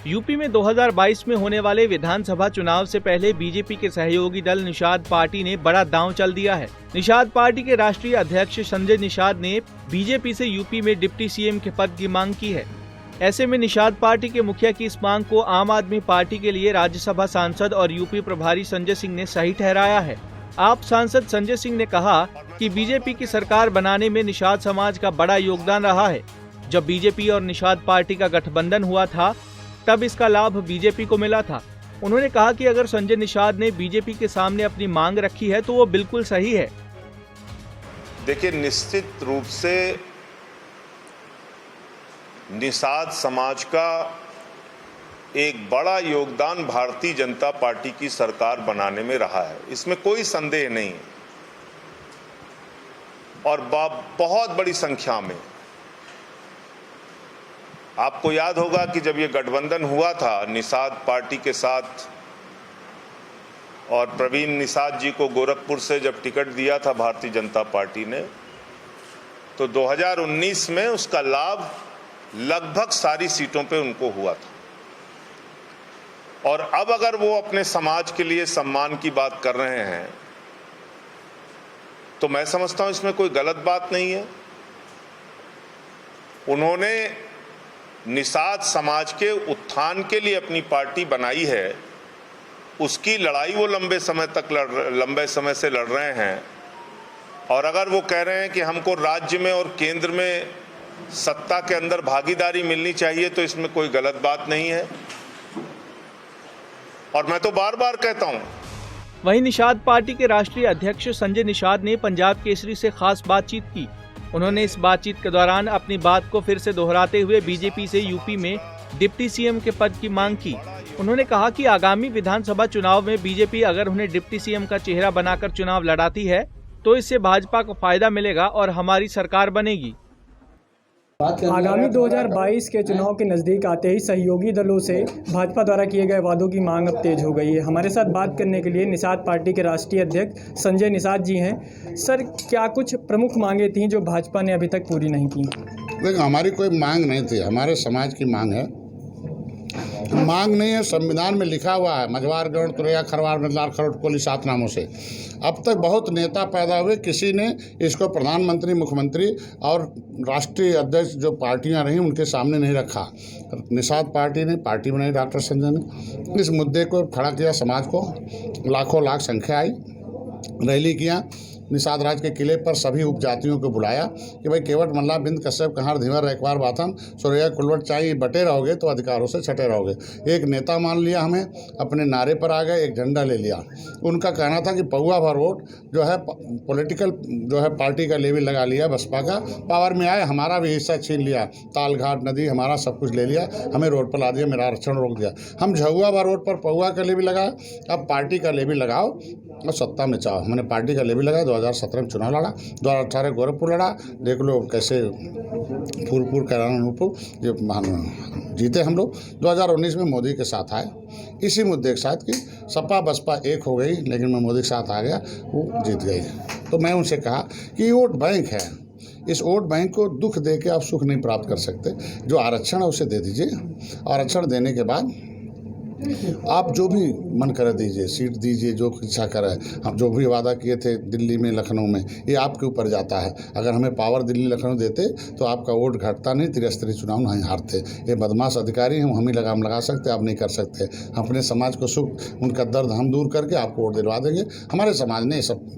UP में 2022 में होने वाले विधानसभा चुनाव से पहले बीजेपी के सहयोगी दल निषाद पार्टी ने बड़ा दांव चल दिया है। निषाद पार्टी के राष्ट्रीय अध्यक्ष संजय निषाद ने बीजेपी से यूपी में डिप्टी सीएम के पद की मांग की है। ऐसे में निषाद पार्टी के मुखिया की इस मांग को आम आदमी पार्टी के लिए राज्यसभा सांसद और यूपी प्रभारी संजय सिंह ने सही ठहराया है। आप सांसद संजय सिंह ने कहा कि बीजेपी की सरकार बनाने में निषाद समाज का बड़ा योगदान रहा है। जब बीजेपी और निषाद पार्टी का गठबंधन हुआ था तब इसका लाभ बीजेपी को मिला था। उन्होंने कहा कि अगर संजय निषाद ने बीजेपी के सामने अपनी मांग रखी है तो वो बिल्कुल सही है। देखिए, निश्चित रूप से निषाद समाज का एक बड़ा योगदान भारतीय जनता पार्टी की सरकार बनाने में रहा है, इसमें कोई संदेह नहीं है। और बहुत बड़ी संख्या में आपको याद होगा कि जब ये गठबंधन हुआ था निषाद पार्टी के साथ और प्रवीण निषाद जी को गोरखपुर से जब टिकट दिया था भारतीय जनता पार्टी ने, तो 2019 में उसका लाभ लगभग सारी सीटों पे उनको हुआ था। और अब अगर वो अपने समाज के लिए सम्मान की बात कर रहे हैं तो मैं समझता हूं इसमें कोई गलत बात नहीं है। उन्होंने निषाद समाज के उत्थान के लिए अपनी पार्टी बनाई है, उसकी लड़ाई वो लंबे समय से लड़ रहे हैं। और अगर वो कह रहे हैं कि हमको राज्य में और केंद्र में सत्ता के अंदर भागीदारी मिलनी चाहिए तो इसमें कोई गलत बात नहीं है। और मैं तो बार बार कहता हूं। वहीं निषाद पार्टी के राष्ट्रीय अध्यक्ष संजय निषाद ने पंजाब केसरी से खास बातचीत की। उन्होंने इस बातचीत के दौरान अपनी बात को फिर से दोहराते हुए बीजेपी से यूपी में डिप्टी सीएम के पद की मांग की। उन्होंने कहा कि आगामी विधानसभा चुनाव में बीजेपी अगर उन्हें डिप्टी सीएम का चेहरा बनाकर चुनाव लड़ाती है तो इससे भाजपा को फायदा मिलेगा और हमारी सरकार बनेगी। आगामी 2022 के चुनाव के नज़दीक आते ही सहयोगी दलों से भाजपा द्वारा किए गए वादों की मांग अब तेज हो गई है। हमारे साथ बात करने के लिए निषाद पार्टी के राष्ट्रीय अध्यक्ष संजय निषाद जी हैं। सर, क्या कुछ प्रमुख मांगे थी जो भाजपा ने अभी तक पूरी नहीं की? देखो, हमारी कोई मांग नहीं थी, हमारे समाज की मांग है। मांग नहीं है, संविधान में लिखा हुआ है, मझवार गण तुरैया खरवार मिलदार खरोट कोली 7 नामों से। अब तक बहुत नेता पैदा हुए, किसी ने इसको प्रधानमंत्री, मुख्यमंत्री और राष्ट्रीय अध्यक्ष जो पार्टियां रहीं उनके सामने नहीं रखा। निषाद पार्टी ने पार्टी बनाई, डॉक्टर संजय ने इस मुद्दे को खड़ा किया। समाज को लाखों लाख संख्या आई, रैली किया, निषाद राज के किले पर सभी उपजातियों को बुलाया कि भाई केवट मल्ला बिंद कश्यप कहार धीवर रखवार बाथम सुरैया कुलवट चाहिए, बटे रहोगे तो अधिकारों से छटे रहोगे। एक नेता मान लिया, हमें अपने नारे पर आ गए, एक झंडा ले लिया। उनका कहना था कि पौवा भर वोट जो है पॉलिटिकल जो है पार्टी का लेवल लगा लिया, बसपा का पावर में आए, हमारा भी हिस्सा छीन लिया, ताल घाट नदी हमारा सब कुछ ले लिया, हमें रोड पर ला दिया, मेरा आरक्षण रोक दिया। हम झुआ भर वोट पर पौवा का लेवल लगाया, अब पार्टी का लेवल लगाओ और सत्ता में चाहो। हमने पार्टी का लेवल लगाया, 2017 में चुनाव लड़ा, 2018 गोरखपुर लड़ा, देख लो कैसे फूलपुर कैरानपुर जो जीते हम लोग। 2019 में मोदी के साथ आए, इसी मुद्दे के साथ कि सपा बसपा एक हो गई, लेकिन मैं मोदी के साथ आ गया, वो जीत गई। तो मैं उनसे कहा कि ये वोट बैंक है, इस वोट बैंक को दुख दे के आप सुख नहीं प्राप्त कर सकते। जो आरक्षण है उसे दे दीजिए, आरक्षण देने के बाद आप जो भी मन कर दीजिए, सीट दीजिए, जो इच्छा करे। हम जो भी वादा किए थे दिल्ली में, लखनऊ में, ये आपके ऊपर जाता है। अगर हमें पावर दिल्ली लखनऊ देते तो आपका वोट घटता नहीं, त्रिस्तरीय चुनाव नहीं हारते। ये बदमाश अधिकारी हैं, हम ही लगाम लगा सकते, आप नहीं कर सकते। अपने समाज को सुख, उनका दर्द हम दूर करके आपको वोट दिलवा देंगे। हमारे समाज ने ये सब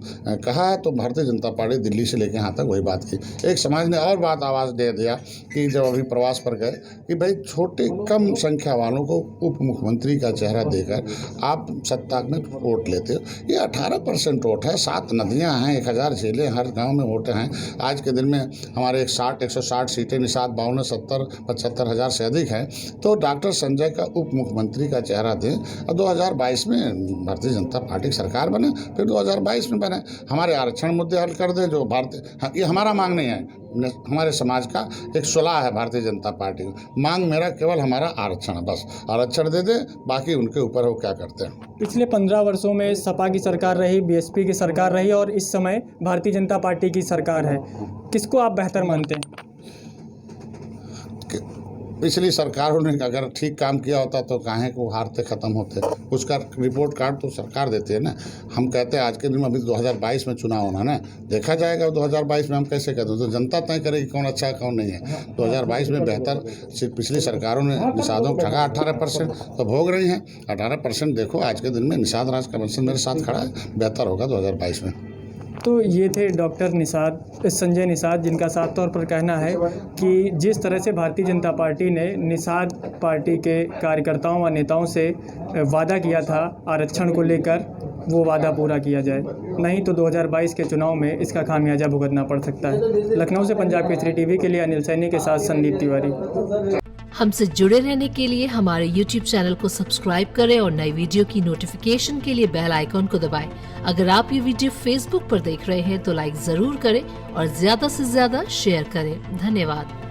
कहा है, तो भारतीय जनता पार्टी दिल्ली से लेकर यहाँ तक वही बात की। एक समाज ने और बात आवाज़ दे दिया कि जब अभी प्रवास पर गए कि भाई छोटे कम संख्या वालों को उप मुख्यमंत्री का चेहरा देकर आप सत्ता में वोट लेते हो। ये 18% वोट है, 7 नदियां हैं, 1000 झीलें, हर गांव में वोट हैं। आज के दिन में हमारे 160 सीटें निषाद 52, 70, 75 हज़ार से अधिक हैं। तो डॉक्टर संजय का उप मुख्यमंत्री का चेहरा दें और 2022 में भारतीय जनता पार्टी की सरकार बने, फिर 2022 में बने। हमारे आरक्षण मुद्दे हल कर दें जो भारतीय, ये हमारा मांग नहीं है, हमारे समाज का एक सलाह है भारतीय जनता पार्टी को। मांग मेरा केवल हमारा आरक्षण है, बस आरक्षण दे दे, बाकी उनके ऊपर वो क्या करते हैं। पिछले 15 वर्षों में सपा की सरकार रही, बीएसपी की सरकार रही और इस समय भारतीय जनता पार्टी की सरकार है, किसको आप बेहतर मानते हैं? पिछली सरकारों ने अगर ठीक काम किया होता तो काहे को हारते ख़त्म होते। उसका रिपोर्ट कार्ड तो सरकार देती है ना। हम कहते हैं आज के दिन में अभी 2022 में चुनाव होना ना, देखा जाएगा 2022 में हम कैसे कहते हैं, तो जनता तय करेगी कौन अच्छा है कौन नहीं है। 2022 में बेहतर पिछली सरकारों ने निषादों को ठगा 18%, तो भोग रही हैं 18%। देखो आज के दिन में निषाद राज कमिशन मेरे साथ खड़ा है, बेहतर होगा 2022 में। तो ये थे डॉक्टर निषाद, संजय निषाद, जिनका साफ तौर पर कहना है कि जिस तरह से भारतीय जनता पार्टी ने निषाद पार्टी के कार्यकर्ताओं व नेताओं से वादा किया था आरक्षण को लेकर, वो वादा पूरा किया जाए, नहीं तो 2022 के चुनाव में इसका खामियाजा भुगतना पड़ सकता है। लखनऊ से पंजाब केसरी टीवी के लिए अनिल सैनी के साथ संदीप तिवारी। हमसे जुड़े रहने के लिए हमारे YouTube चैनल को सब्सक्राइब करें और नई वीडियो की नोटिफिकेशन के लिए बेल आइकॉन को दबाएं। अगर आप ये वीडियो Facebook पर देख रहे हैं तो लाइक जरूर करें और ज्यादा से ज्यादा शेयर करें। धन्यवाद।